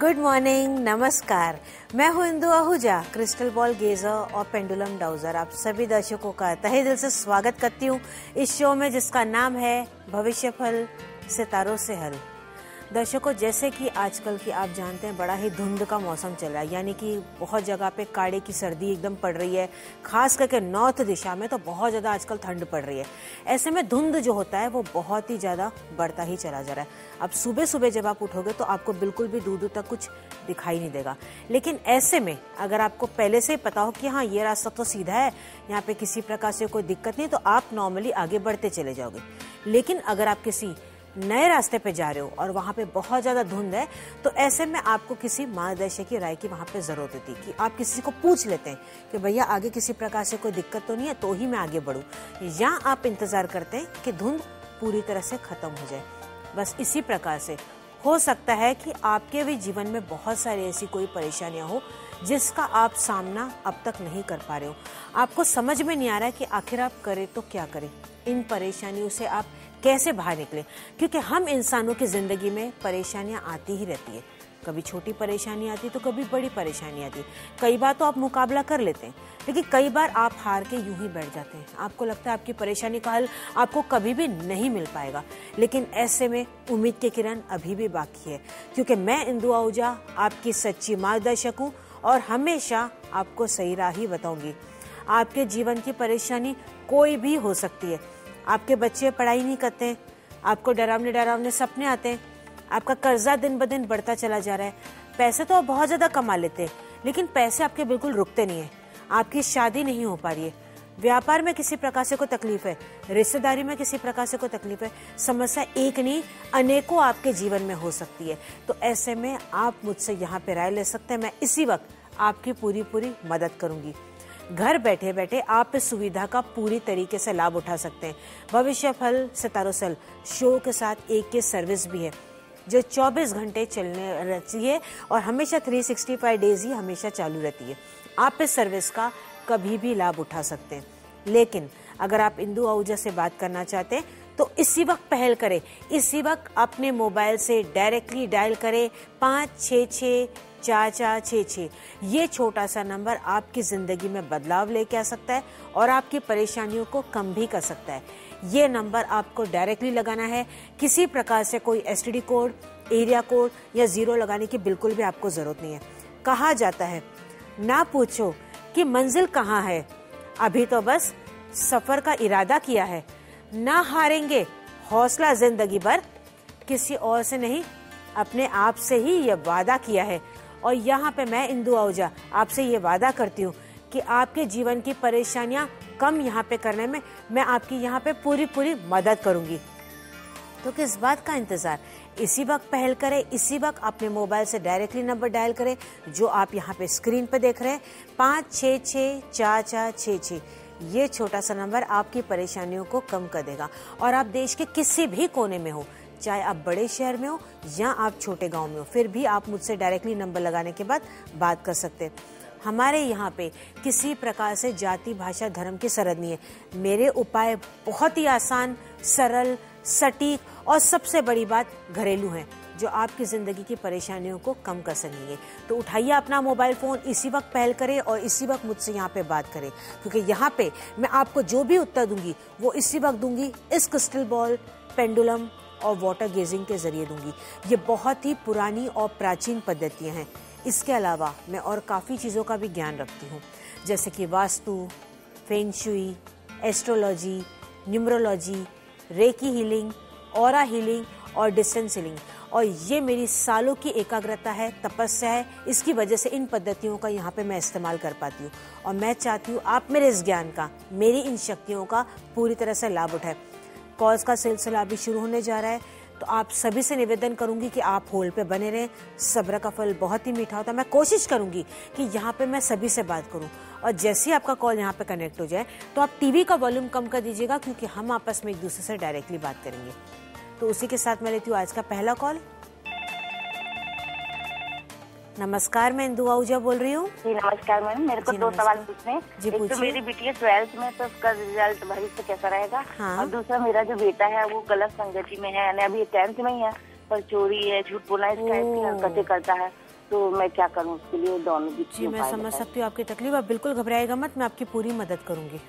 Good morning, नमस्कार। मैं हूं इंदु आहूजा, क्रिस्टल बॉल गेजर और पेंडुलम डाउजर। आप सभी दर्शकों का तहे दिल से स्वागत करती हूं इस शो में जिसका नाम है भविष्य फल सितारों से हल। दर्शकों, जैसे कि आजकल की आप जानते हैं बड़ा ही धुंध का मौसम चल रहा है, यानी कि बहुत जगह पे काड़े की सर्दी एकदम पड़ रही है। खास करके नॉर्थ दिशा में तो बहुत ज़्यादा आजकल ठंड पड़ रही है। ऐसे में धुंध जो होता है वो बहुत ही ज़्यादा बढ़ता ही चला जा रहा है। अब सुबह सुबह जब आप उठोगे तो आपको बिल्कुल भी दूर दूर तक कुछ दिखाई नहीं देगा। लेकिन ऐसे में अगर आपको पहले से ही पता हो कि हाँ ये रास्ता तो सीधा है, यहाँ पे किसी प्रकार से कोई दिक्कत नहीं, तो आप नॉर्मली आगे बढ़ते चले जाओगे। लेकिन अगर आप किसी नए रास्ते पे जा रहे हो और वहाँ पे बहुत ज़्यादा धुंध है, तो ऐसे में आपको किसी मार्गदर्शक की राय की वहाँ पे ज़रूरत होती है कि आप किसी को पूछ लेते हैं कि भैया आगे किसी प्रकार से कोई दिक्कत तो नहीं है, तो ही मैं आगे बढ़ूँ, या आप इंतज़ार करते हैं कि धुंध पूरी तरह से ख़त्म हो जाए। बस इसी प्रकार से हो सकता है कि आपके भी जीवन में बहुत सारी ऐसी कोई परेशानियाँ हो जिसका आप सामना अब तक नहीं कर पा रहे हो। आपको समझ में नहीं आ रहा है कि आखिर आप करें तो क्या करें, इन परेशानियों से आप कैसे बाहर निकले। क्योंकि हम इंसानों की जिंदगी में परेशानियां आती ही रहती है। कभी छोटी परेशानी आती तो कभी बड़ी परेशानी आती। कई बार तो आप मुकाबला कर लेते हैं, लेकिन कई बार आप हार के यूं ही बैठ जाते हैं। आपको लगता है आपकी परेशानी का हल आपको कभी भी नहीं मिल पाएगा। लेकिन ऐसे में उम्मीद की किरण अभी भी बाकी है, क्योंकि मैं इंदु आहूजा आपकी सच्ची मार्गदर्शक हूँ और हमेशा आपको सही राह ही बताऊंगी। आपके जीवन की परेशानी कोई भी हो सकती है। आपके बच्चे पढ़ाई नहीं करते, आपको डरावने डरावने सपने आते हैं, आपका कर्जा दिन ब दिन बढ़ता चला जा रहा है, पैसे तो आप बहुत ज़्यादा कमा लेते हैं, लेकिन पैसे आपके बिल्कुल रुकते नहीं है, आपकी शादी नहीं हो पा रही है, व्यापार में किसी प्रकार से कोई तकलीफ है, रिश्तेदारी में किसी प्रकार से कोई तकलीफ है, समस्या एक नहीं अनेकों आपके जीवन में हो सकती है। तो ऐसे में आप मुझसे यहाँ पे राय ले सकते हैं। मैं इसी वक्त आपकी पूरी मदद करूँगी। घर बैठे बैठे आप इस सुविधा का पूरी तरीके से लाभ उठा सकते हैं। भविष्य फल सितारों से हल शो के साथ एक के सर्विस भी है जो 24 घंटे चलने रहती है और हमेशा 365 डेज ही हमेशा चालू रहती है। आप इस सर्विस का कभी भी लाभ उठा सकते हैं। लेकिन अगर आप इंदु आहूजा से बात करना चाहते हैं तो इसी वक्त पहल करें। इसी वक्त अपने मोबाइल से डायरेक्टली डायल करें 5664466। ये छोटा सा नंबर आपकी जिंदगी में बदलाव लेके आ सकता है और आपकी परेशानियों को कम भी कर सकता है। ये नंबर आपको डायरेक्टली लगाना है। किसी प्रकार से कोई एसटीडी कोड, एरिया कोड या जीरो लगाने की बिल्कुल भी आपको जरूरत नहीं है। कहा जाता है ना पूछो कि मंजिल कहाँ है, अभी तो बस सफर का इरादा किया है। ना हारेंगे, हौसला जिंदगी भर, किसी और से नहीं अपने आप से ही ये वादा किया है। और यहाँ पे मैं इंदु आहूजा आपसे ये वादा करती हूँ कि आपके जीवन की परेशानियाँ कम यहाँ पे करने में मैं आपकी यहाँ पे पूरी मदद करूँगी। तो किस बात का इंतजार, इसी वक्त पहल करें। इसी वक्त अपने मोबाइल से डायरेक्टली नंबर डायल करें जो आप यहाँ पे स्क्रीन पे देख रहे हैं, 5664466। ये छोटा सा नंबर आपकी परेशानियों को कम कर देगा। और आप देश के किसी भी कोने में हो, चाहे आप बड़े शहर में हो या आप छोटे गांव में हो, फिर भी आप मुझसे डायरेक्टली नंबर लगाने के बाद बात कर सकते हैं। हमारे यहाँ पे किसी प्रकार से जाति, भाषा, धर्म की सरहद नहीं है। मेरे उपाय बहुत ही आसान, सरल, सटीक और सबसे बड़ी बात घरेलू हैं, जो आपकी जिंदगी की परेशानियों को कम कर सकेंगे। तो उठाइए अपना मोबाइल फोन, इसी वक्त पहल करें और इसी वक्त मुझसे यहाँ पे बात करें, क्योंकि यहाँ पे मैं आपको जो भी उत्तर दूंगी वो इसी वक्त दूंगी, इस क्रिस्टल बॉल, पेंडुलम और वाटर गेजिंग के जरिए दूंगी। ये बहुत ही पुरानी और प्राचीन पद्धतियाँ हैं। इसके अलावा मैं और काफ़ी चीज़ों का भी ज्ञान रखती हूँ, जैसे कि vastu, feng shui, astrology, numerology, recce healing, aura healing और डिस्टेंस हीलिंग। और ये मेरी सालों की एकाग्रता है, तपस्या है। इसकी वजह से इन पद्धतियों का यहाँ पे मैं इस्तेमाल कर पाती हूँ और मैं चाहती हूँ आप मेरे इस ज्ञान का, मेरी इन शक्तियों का पूरी तरह से लाभ उठाएं। कॉल्स का सिलसिला अभी शुरू होने जा रहा है, तो आप सभी से निवेदन करूंगी कि आप होल्ड पे बने रहें। सब्र का फल बहुत ही मीठा होता है। मैं कोशिश करूंगी कि यहाँ पे मैं सभी से बात करूं और जैसे ही आपका कॉल यहाँ पे कनेक्ट हो जाए तो आप टीवी का वॉल्यूम कम कर दीजिएगा, क्योंकि हम आपस में एक दूसरे से डायरेक्टली बात करेंगे। तो उसी के साथ मैं लेती हूँ आज का पहला कॉल। नमस्कार, मैं इंदु आहूजा बोल रही हूँ। जी नमस्कार मैम, मेरे को 2 सवाल पूछने हैं। जी एक पूछिए। तो मेरी बेटी है 12th में, तो उसका रिजल्ट भविष्य कैसा रहेगा। हाँ। और दूसरा मेरा जो बेटा है वो गलत संगति में है, यानी अभी 10th में ही है, पर चोरी है, झूठ बोलना, इस टाइप की हरकतें करता है। तो मैं क्या करूं उसके लिए, दोनों भी जी मैं समझ सकती हूँ आपकी तकलीफ। आप बिल्कुल घबराइएगा मत, मैं आपकी पूरी मदद करूंगी।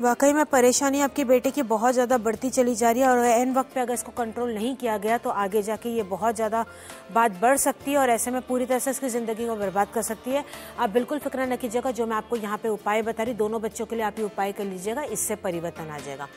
वाकई में परेशानी आपकी बेटे की बहुत ज़्यादा बढ़ती चली जा रही है और एन वक्त पे अगर इसको कंट्रोल नहीं किया गया तो आगे जाके ये बहुत ज़्यादा बात बढ़ सकती है और ऐसे में पूरी तरह से इसकी ज़िंदगी को बर्बाद कर सकती है। आप बिल्कुल फिक्र न कीजिएगा, जो मैं आपको यहाँ पे उपाय बता रही, दोनों बच्चों के लिए आप ये उपाय कर लीजिएगा, इससे परिवर्तन आ जाएगा।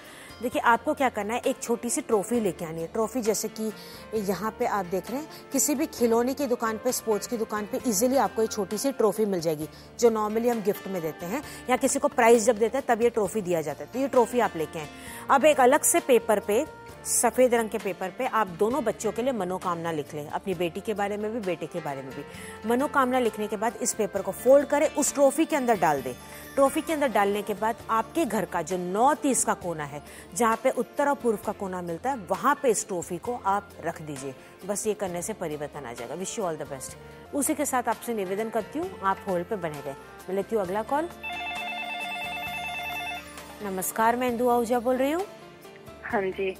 देखिए आपको क्या करना है, एक छोटी सी ट्रॉफी लेके आनी है। ट्रॉफी जैसे कि यहाँ पे आप देख रहे हैं, किसी भी खिलौने की दुकान पे, स्पोर्ट्स की दुकान पे इजीली आपको एक छोटी सी ट्रॉफी मिल जाएगी, जो नॉर्मली हम गिफ्ट में देते हैं या किसी को प्राइज जब देते हैं तब ये ट्रॉफी दिया जाता है। तो ये ट्रॉफी आप लेके आए। अब एक अलग से पेपर पे, सफेद रंग के पेपर पे आप दोनों बच्चों के लिए मनोकामना लिख लें, अपनी बेटी के बारे में भी, बेटे के बारे में भी। मनोकामना लिखने के बाद इस पेपर को फोल्ड करें, उस ट्रॉफी के अंदर डाल दें। ट्रॉफी के अंदर डालने के बाद आपके घर का जो 9-30 का कोना है, जहाँ पे उत्तर और पूर्व का कोना मिलता है, वहां पे इस ट्रॉफी को आप रख दीजिए। बस ये करने से परिवर्तन आ जाएगा। Wish you all the best. उसी के साथ आपसे निवेदन करती हूँ, आप होल्ड पे बने रहे। मैं लेती हूँ अगला कॉल। नमस्कार, मैं इंदु आहूजा बोल रही हूँ। हाँ जी,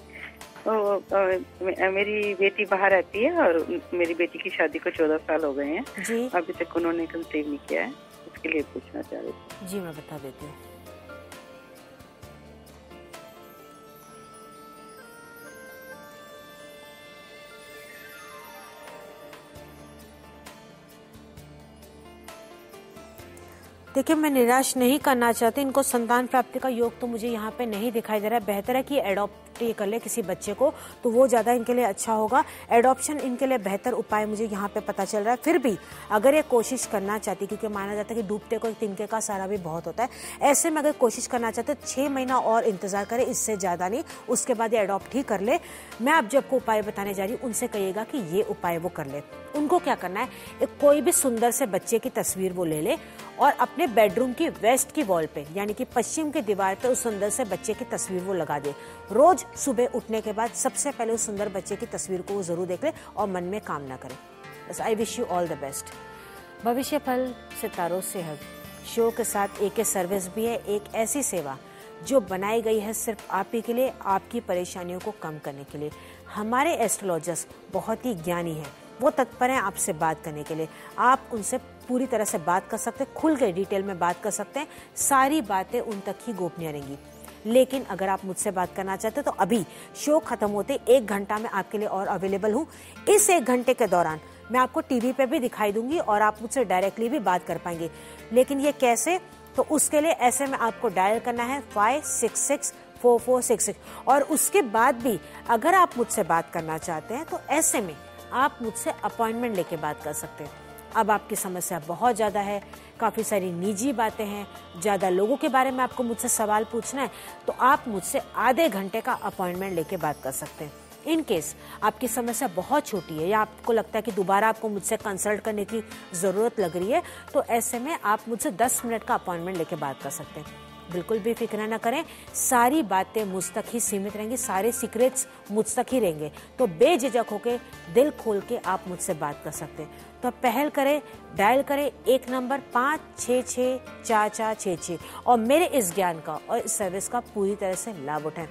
मेरी बेटी बाहर रहती है और मेरी बेटी की शादी को 14 साल हो गए हैं जी। अभी तक उन्होंने कंसीव नहीं किया है, उसके लिए पूछना चाह रही थी। जी मैं बता देती हूँ। देखिए मैं निराश नहीं करना चाहती, इनको संतान प्राप्ति का योग तो मुझे यहाँ पे नहीं दिखाई दे रहा है। बेहतर है कि एडॉप्ट ये कर ले किसी बच्चे को, तो वो ज़्यादा इनके लिए अच्छा होगा। एडॉप्शन इनके लिए बेहतर उपाय मुझे यहाँ पे पता चल रहा है। फिर भी अगर ये कोशिश करना चाहती, क्योंकि माना जाता है कि डूबते को एक तिनके का सहारा भी बहुत होता है, ऐसे में अगर कोशिश करना चाहते 6 महीना और इंतजार करें, इससे ज़्यादा नहीं, उसके बाद ये एडॉप्ट ही कर ले। मैं आप जब को उपाय बताने जा रही हूँ, उनसे कहिएगा कि ये उपाय वो कर ले। उनको क्या करना है, एक कोई भी सुंदर से बच्चे की तस्वीर वो ले ले और अपने बेडरूम की वेस्ट की वॉल पे, यानी कि पश्चिम की दीवार पे, उस सुंदर से बच्चे की तस्वीर वो लगा दे। रोज सुबह उठने के बाद सबसे पहले उस सुंदर बच्चे की तस्वीर को वो जरूर देख ले और मन में कामना करे। बस I wish you all the best. भविष्य फल सितारों से है शो के साथ एक सर्विस भी है, एक ऐसी सेवा जो बनाई गई है सिर्फ आप ही के लिए, आपकी परेशानियों को कम करने के लिए। हमारे एस्ट्रोलॉजर्स बहुत ही ज्ञानी हैं, वो तत्पर हैं आपसे बात करने के लिए। आप उनसे पूरी तरह से बात कर सकते हैं, खुल के डिटेल में बात कर सकते हैं, सारी बातें उन तक ही गोपनीय रहेंगी। लेकिन अगर आप मुझसे बात करना चाहते हैं तो अभी शो खत्म होते 1 घंटा में आपके लिए और अवेलेबल हूँ। इस 1 घंटे के दौरान मैं आपको टीवी पे भी दिखाई दूंगी और आप मुझसे डायरेक्टली भी बात कर पाएंगे। लेकिन ये कैसे, तो उसके लिए ऐसे में आपको डायल करना है 5664466 और उसके बाद भी अगर आप मुझसे बात करना चाहते हैं तो ऐसे में आप मुझसे अपॉइंटमेंट लेके बात कर सकते हैं। अब आपकी समस्या बहुत ज़्यादा है, काफ़ी सारी निजी बातें हैं, ज़्यादा लोगों के बारे में आपको मुझसे सवाल पूछना है, तो आप मुझसे आधे घंटे का अपॉइंटमेंट लेके बात कर सकते हैं। इन केस आपकी समस्या बहुत छोटी है या आपको लगता है कि दोबारा आपको मुझसे कंसल्ट करने की ज़रूरत लग रही है, तो ऐसे में आप मुझसे 10 मिनट का अपॉइंटमेंट लेके बात कर सकते हैं। बिल्कुल भी फिक्र न करें, सारी बातें मुझ तक ही सीमित रहेंगी, सारे सीक्रेट्स मुझ तक ही रहेंगे। तो बेझिझक होके, दिल खोल के आप मुझसे बात कर सकते हैं। तो पहल करें, डायल करें 1 नंबर 5664466 और मेरे इस ज्ञान का और इस सर्विस का पूरी तरह से लाभ उठाएं।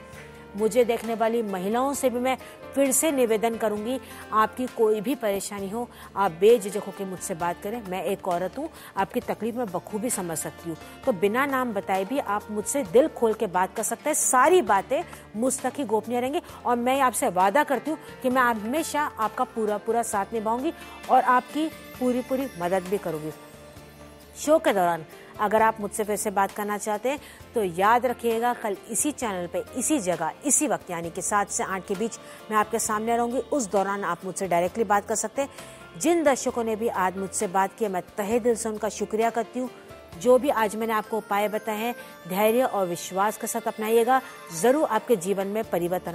मुझे देखने वाली महिलाओं से भी मैं फिर से निवेदन करूंगी, आपकी कोई भी परेशानी हो, आप बेझिझक होकर मुझसे बात करें। मैं एक औरत हूँ, आपकी तकलीफ में बखूबी समझ सकती हूँ, तो बिना नाम बताए भी आप मुझसे दिल खोल के बात कर सकते हैं। सारी बातें मुझ तक ही गोपनीय रहेंगी और मैं आपसे वादा करती हूँ कि मैं हमेशा आपका पूरा साथ निभाऊंगी और आपकी पूरी मदद भी करूंगी। शो के दौरान अगर आप मुझसे फिर से बात करना चाहते हैं तो याद रखिएगा, कल इसी चैनल पे, इसी जगह, इसी वक्त, यानी कि 7 से 8 के बीच मैं आपके सामने रहूंगी। उस दौरान आप मुझसे डायरेक्टली बात कर सकते हैं। जिन दर्शकों ने भी आज मुझसे बात की, मैं तहे दिल से उनका शुक्रिया करती हूँ। जो भी आज मैंने आपको उपाय बताए हैं, धैर्य और विश्वास के साथ अपनाइएगा, जरूर आपके जीवन में परिवर्तन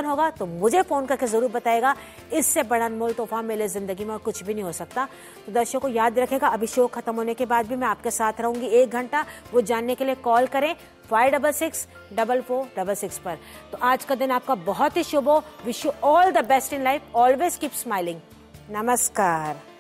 होगा तो मुझे फोन करके जरूर बताएगा। इससे बड़ा अनमोल तोहफा मेरे जिंदगी में और कुछ भी नहीं हो सकता। तो दर्शकों याद रखेगा, अभी शो खत्म होने के बाद भी मैं आपके साथ रहूंगी 1 घंटा। वो जानने के लिए कॉल करें 5664466 पर। तो आज का दिन आपका बहुत ही शुभ हो। Wish you all the best in life, always keep smiling. नमस्कार।